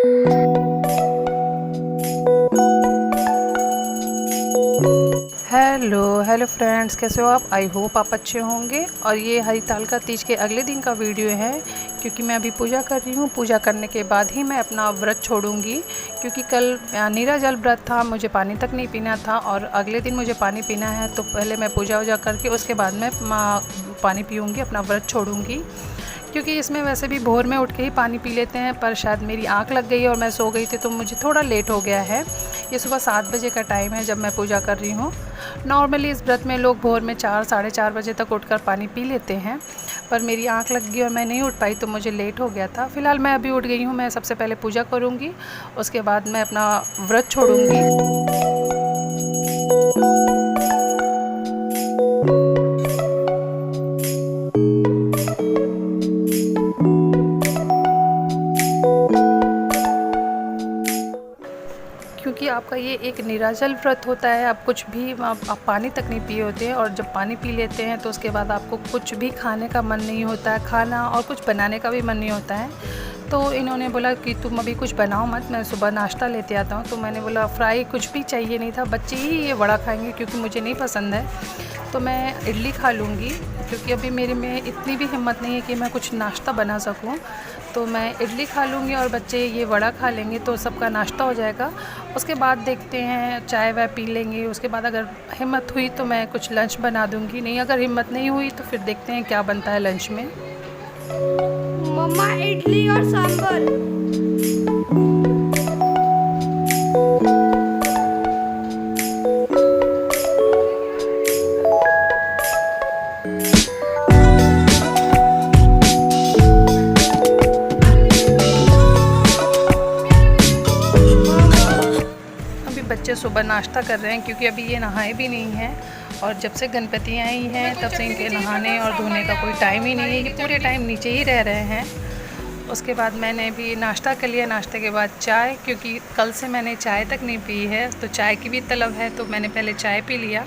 Hello friends, कैसे हो आप? आई होप आप अच्छे होंगे। और ये हरितालिका तीज के अगले दिन का वीडियो है, क्योंकि मैं अभी पूजा कर रही हूँ। पूजा करने के बाद ही मैं अपना व्रत छोड़ूंगी, क्योंकि कल नीराजल व्रत था, मुझे पानी तक नहीं पीना था और अगले दिन मुझे पानी पीना है। तो पहले मैं पूजा वूजा करके उसके बाद मैं पानी पीऊँगी, अपना व्रत छोड़ूंगी। क्योंकि इसमें वैसे भी भोर में उठ के ही पानी पी लेते हैं, पर शायद मेरी आंख लग गई और मैं सो गई थी, तो मुझे थोड़ा लेट हो गया है। ये सुबह 7 बजे का टाइम है जब मैं पूजा कर रही हूँ। नॉर्मली इस व्रत में लोग भोर में 4 साढ़े 4 बजे तक उठकर पानी पी लेते हैं, पर मेरी आंख लग गई और मैं नहीं उठ पाई, तो मुझे लेट हो गया था। फ़िलहाल मैं अभी उठ गई हूँ। मैं सबसे पहले पूजा करूँगी, उसके बाद मैं अपना व्रत छोड़ूँगी। क्योंकि आपका ये एक निराजल व्रत होता है, आप कुछ भी आप पानी तक नहीं पिए होते हैं, और जब पानी पी लेते हैं तो उसके बाद आपको कुछ भी खाने का मन नहीं होता है, खाना और कुछ बनाने का भी मन नहीं होता है। तो इन्होंने बोला कि तुम अभी कुछ बनाओ मत, मैं सुबह नाश्ता लेते आता हूँ। तो मैंने बोला फ्राई कुछ भी चाहिए नहीं था, बच्चे ही ये वड़ा खाएंगे क्योंकि मुझे नहीं पसंद है, तो मैं इडली खा लूँगी। क्योंकि अभी मेरे में इतनी भी हिम्मत नहीं है कि मैं कुछ नाश्ता बना सकूँ, तो मैं इडली खा लूँगी और बच्चे ये वड़ा खा लेंगे, तो सबका नाश्ता हो जाएगा। उसके बाद देखते हैं, चाय वाय पी लेंगे। उसके बाद अगर हिम्मत हुई तो मैं कुछ लंच बना दूँगी, नहीं अगर हिम्मत नहीं हुई तो फिर देखते हैं क्या बनता है लंच में। मम्मा इडली और सांभर। अभी बच्चे सुबह नाश्ता कर रहे हैं, क्योंकि अभी ये नहाए भी नहीं हैं, और जब से गणपति आई हैं तब से इनके नहाने और धोने का कोई टाइम ही नहीं है, ये पूरे टाइम नीचे ही रह रहे हैं। उसके बाद मैंने भी नाश्ता कर लिया, नाश्ते के बाद चाय, क्योंकि कल से मैंने चाय तक नहीं पी है, तो चाय की भी तलब है, तो मैंने पहले चाय पी लिया।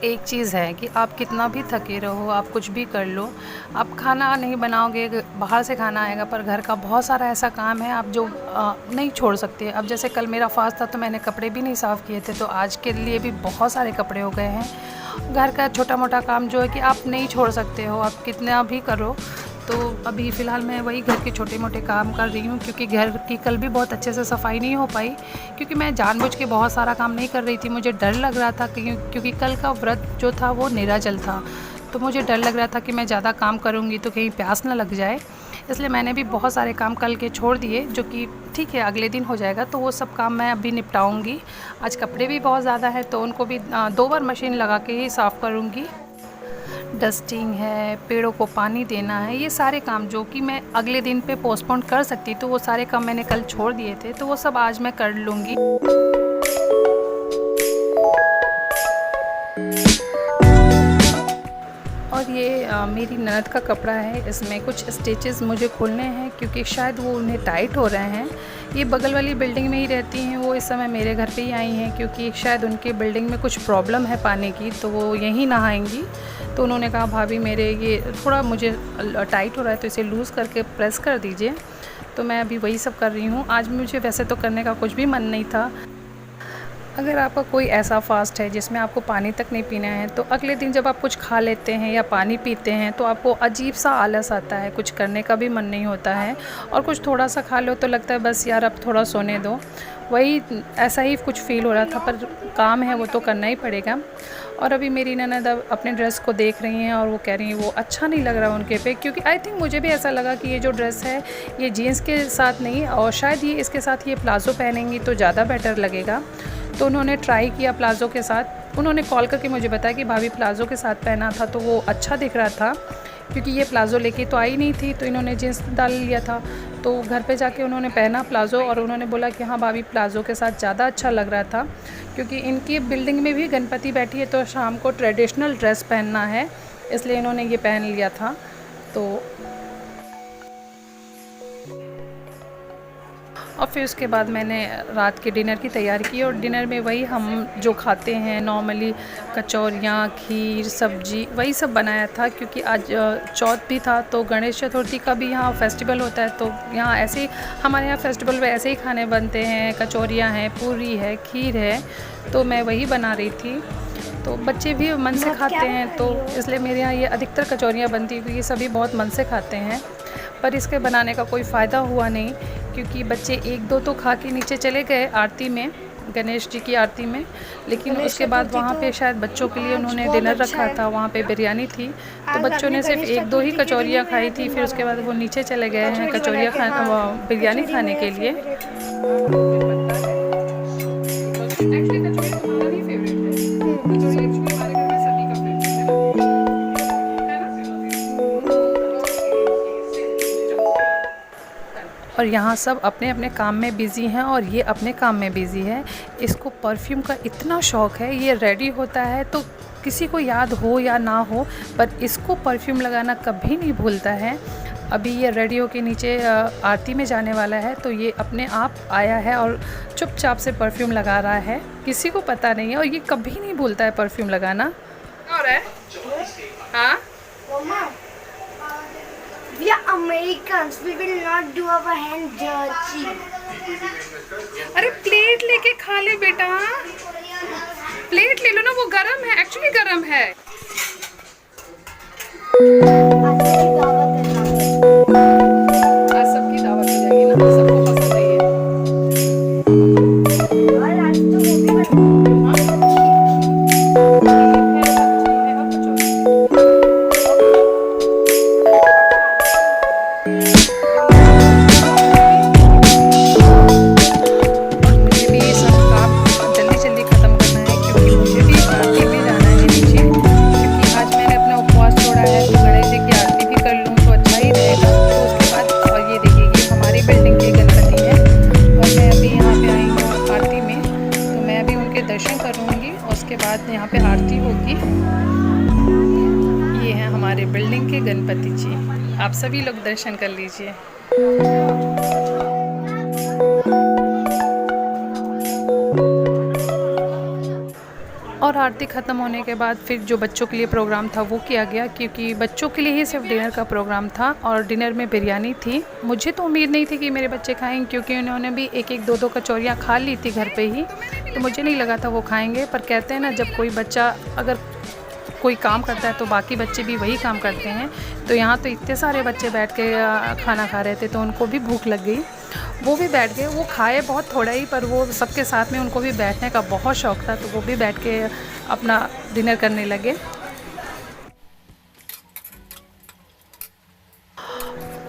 एक चीज़ है कि आप कितना भी थके रहो, आप कुछ भी कर लो, आप खाना नहीं बनाओगे, बाहर से खाना आएगा, पर घर का बहुत सारा ऐसा काम है आप जो नहीं छोड़ सकते। अब जैसे कल मेरा फास्ट था तो मैंने कपड़े भी नहीं साफ़ किए थे, तो आज के लिए भी बहुत सारे कपड़े हो गए हैं। घर का छोटा मोटा काम जो है कि आप नहीं छोड़ सकते हो, आप कितना भी करो। तो अभी फ़िलहाल मैं वही घर के छोटे मोटे काम कर रही हूँ, क्योंकि घर की कल भी बहुत अच्छे से सफाई नहीं हो पाई, क्योंकि मैं जानबूझ के बहुत सारा काम नहीं कर रही थी। मुझे डर लग रहा था क्योंकि कल का व्रत जो था वो निराजल था, तो मुझे डर लग रहा था कि मैं ज़्यादा काम करूँगी तो कहीं प्यास ना लग जाए, इसलिए मैंने भी बहुत सारे काम कल के छोड़ दिए, जो कि ठीक है अगले दिन हो जाएगा, तो वो सब काम मैं अभी निपटाऊँगी। आज कपड़े भी बहुत ज़्यादा है, तो उनको भी 2 बार मशीन लगा के ही साफ़ करूँगी। डस्टिंग है, पेड़ों को पानी देना है, ये सारे काम जो कि मैं अगले दिन पे पोस्टपोन कर सकती, तो वो सारे काम मैंने कल छोड़ दिए थे, तो वो सब आज मैं कर लूँगी। और ये मेरी ननद का कपड़ा है, इसमें कुछ स्टिचेस मुझे खोलने हैं, क्योंकि शायद वो उन्हें टाइट हो रहे हैं। ये बगल वाली बिल्डिंग में ही रहती हैं, वो इस समय मेरे घर पे ही आई हैं, क्योंकि शायद उनके बिल्डिंग में कुछ प्रॉब्लम है पानी की, तो वो यहीं नहाएंगी। तो उन्होंने कहा भाभी मेरे ये थोड़ा मुझे टाइट हो रहा है, तो इसे लूज़ करके प्रेस कर दीजिए। तो मैं अभी वही सब कर रही हूँ। आज मुझे वैसे तो करने का कुछ भी मन नहीं था। अगर आपका कोई ऐसा फास्ट है जिसमें आपको पानी तक नहीं पीना है, तो अगले दिन जब आप कुछ खा लेते हैं या पानी पीते हैं तो आपको अजीब सा आलस आता है, कुछ करने का भी मन नहीं होता है, और कुछ थोड़ा सा खा लो तो लगता है बस यार अब थोड़ा सोने दो। वही ऐसा ही कुछ फ़ील हो रहा था, पर काम है वो तो करना ही पड़ेगा। और अभी मेरी ननद अपने ड्रेस को देख रही हैं और वो कह रही हैं वो अच्छा नहीं लग रहा उनके पे, क्योंकि आई थिंक मुझे भी ऐसा लगा कि ये जो ड्रेस है ये जीन्स के साथ नहीं, और शायद ये इसके साथ ये प्लाज़ो पहनेंगी तो ज़्यादा बेटर लगेगा। तो उन्होंने ट्राई किया प्लाज़ो के साथ, उन्होंने कॉल करके मुझे बताया कि भाभी प्लाज़ो के साथ पहना था तो वो अच्छा दिख रहा था, क्योंकि ये प्लाज़ो लेके तो आई नहीं थी, तो इन्होंने जीन्स डाल लिया था। तो घर पे जाके उन्होंने पहना प्लाज़ो, और उन्होंने बोला कि हाँ भाभी प्लाज़ो के साथ ज़्यादा अच्छा लग रहा था, क्योंकि इनकी बिल्डिंग में भी गणपति बैठी है, तो शाम को ट्रेडिशनल ड्रेस पहनना है, इसलिए इन्होंने ये पहन लिया था। तो और फिर उसके बाद मैंने रात के डिनर की तैयारी की और डिनर में वही हम जो खाते हैं नॉर्मली, कचौरियाँ, खीर, सब्जी, वही सब बनाया था। क्योंकि आज चौथ भी था, तो गणेश चतुर्थी का भी यहाँ फेस्टिवल होता है, तो यहाँ ऐसे ही हमारे यहाँ फेस्टिवल में ऐसे ही खाने बनते हैं, कचौरियाँ हैं, पूरी है, खीर है, तो मैं वही बना रही थी। तो बच्चे भी मन से खाते हैं, तो इसलिए मेरे यहाँ ये अधिकतर कचौरियाँ बनती हैं, क्योंकि सभी बहुत मन से खाते हैं। पर इसके बनाने का कोई फ़ायदा हुआ नहीं, क्योंकि बच्चे 1-2 तो खा के नीचे चले गए आरती में, गणेश जी की आरती में। लेकिन उसके बाद वहाँ पे शायद बच्चों के लिए उन्होंने डिनर रखा था, वहाँ पे बिरयानी थी, तो बच्चों ने सिर्फ 1-2 ही कचौरियाँ खाई थी। फिर उसके बाद वो नीचे चले गए हैं बिरयानी खाने के लिए। और यहाँ सब अपने अपने काम में बिज़ी हैं और ये अपने काम में बिज़ी है। इसको परफ्यूम का इतना शौक़ है, ये रेडी होता है तो किसी को याद हो या ना हो, पर इसको परफ्यूम लगाना कभी नहीं भूलता है। अभी ये रेडी होके नीचे आरती में जाने वाला है, तो ये अपने आप आया है और चुपचाप से परफ्यूम लगा रहा है, किसी को पता नहीं है, और ये कभी नहीं भूलता है परफ्यूम लगाना। और है हाँ, We are Americans. We will not do our hand dirty. अरे प्लेट लेके खा ले बेटा, प्लेट ले लो ना, वो गरम है, एक्चुअली गरम है। आज सबकी दावत हो जाएगी ना, सबको पसंद है ये। यहाँ पे आरती होगी। ये हैं हमारे बिल्डिंग के गणपति जी, आप सभी लोग दर्शन कर लीजिए। और आरती ख़त्म होने के बाद फिर जो बच्चों के लिए प्रोग्राम था वो किया गया, क्योंकि बच्चों के लिए ही सिर्फ डिनर का प्रोग्राम था और डिनर में बिरयानी थी। मुझे तो उम्मीद नहीं थी कि मेरे बच्चे खाएंगे, क्योंकि उन्होंने भी 1-1, 2-2 कचौरियाँ खा ली थी घर पे ही, तो मुझे नहीं लगा था वो खाएंगे। पर कहते हैं ना, जब कोई बच्चा अगर कोई काम करता है तो बाकी बच्चे भी वही काम करते हैं। तो यहाँ तो इतने सारे बच्चे बैठ के खाना खा रहे थे, तो उनको भी भूख लग गई, वो भी बैठ गए। वो खाए बहुत थोड़ा ही, पर वो सबके साथ में उनको भी बैठने का बहुत शौक़ था, तो वो भी बैठ के अपना डिनर करने लगे।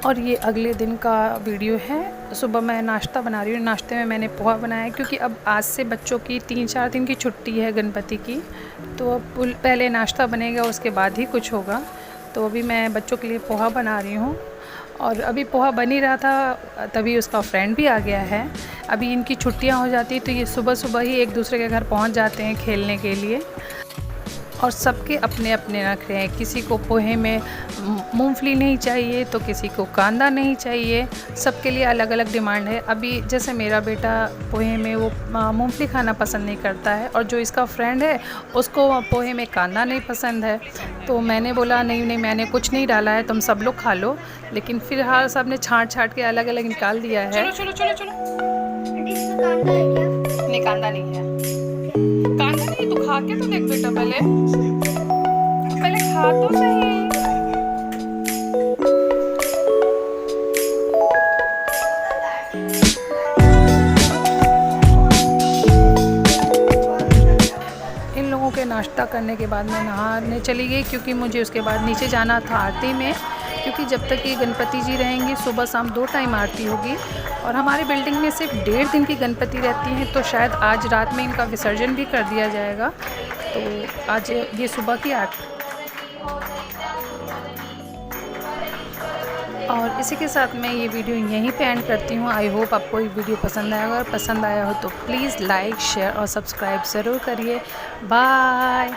और ये अगले दिन का वीडियो है। सुबह मैं नाश्ता बना रही हूँ, नाश्ते में मैंने पोहा बनाया, क्योंकि अब आज से बच्चों की 3-4 दिन की छुट्टी है गणपति की, तो अब पहले नाश्ता बनेगा, उसके बाद ही कुछ होगा। तो अभी मैं बच्चों के लिए पोहा बना रही हूँ, और अभी पोहा बन ही रहा था तभी उसका फ्रेंड भी आ गया है। अभी इनकी छुट्टियाँ हो जाती तो ये सुबह सुबह ही एक दूसरे के घर पहुँच जाते हैं खेलने के लिए। और सबके अपने अपने नखरे हैं, किसी को पोहे में मूंगफली नहीं चाहिए तो किसी को कांदा नहीं चाहिए, सबके लिए अलग अलग डिमांड है। अभी जैसे मेरा बेटा पोहे में वो मूंगफली खाना पसंद नहीं करता है, और जो इसका फ्रेंड है उसको पोहे में कांदा नहीं पसंद है। तो मैंने बोला नहीं नहीं, मैंने कुछ नहीं डाला है, तुम सब लोग खा लो। लेकिन फिलहाल सब ने छाँट के अलग अलग निकाल दिया है। चलो चलो चलो चलो, नहीं कांदा नहीं है, कांदा नहीं, तो खा के तो देख बेटा, पहले खा तो सही। इन लोगों के नाश्ता करने के बाद मैं नहाने चली गई, क्योंकि मुझे उसके बाद नीचे जाना था आरती में, क्योंकि जब तक ये गणपति जी रहेंगे सुबह शाम 2 टाइम आरती होगी। और हमारी बिल्डिंग में सिर्फ 1.5 दिन की गणपति रहती हैं, तो शायद आज रात में इनका विसर्जन भी कर दिया जाएगा। तो आज ये सुबह की आरती। और इसी के साथ मैं ये वीडियो यहीं पे एंड करती हूँ। आई होप आपको ये वीडियो पसंद आएगा, अगर पसंद आया हो तो प्लीज़ लाइक, शेयर और सब्सक्राइब ज़रूर करिए। बाय।